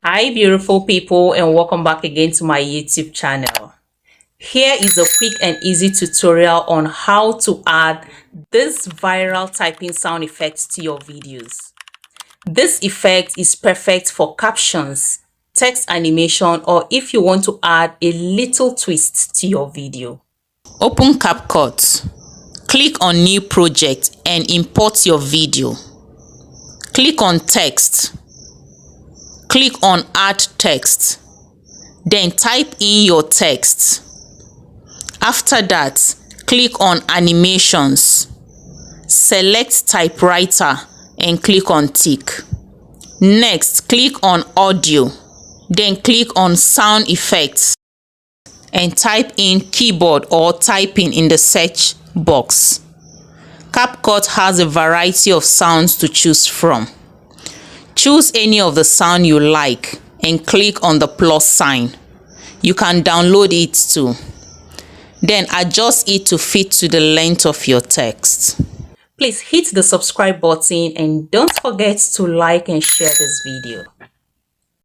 Hi beautiful people, and welcome back again to my YouTube channel. Here is a quick and easy tutorial on how to add this viral typing sound effect to your videos. This effect is perfect for captions, text animation, or if you want to add a little twist to your video. Open Capcut, click on New Project and import your video. Click on Text. Click on Add Text, then type in your text. After that, click on Animations. Select Typewriter and click on Tick. Next, click on Audio, then click on Sound Effects and type in keyboard or typing in the search box. Capcut has a variety of sounds to choose from. Choose any of the sound you like and click on the plus sign. You can download it too. Then adjust it to fit to the length of your text. Please hit the subscribe button and don't forget to like and share this video.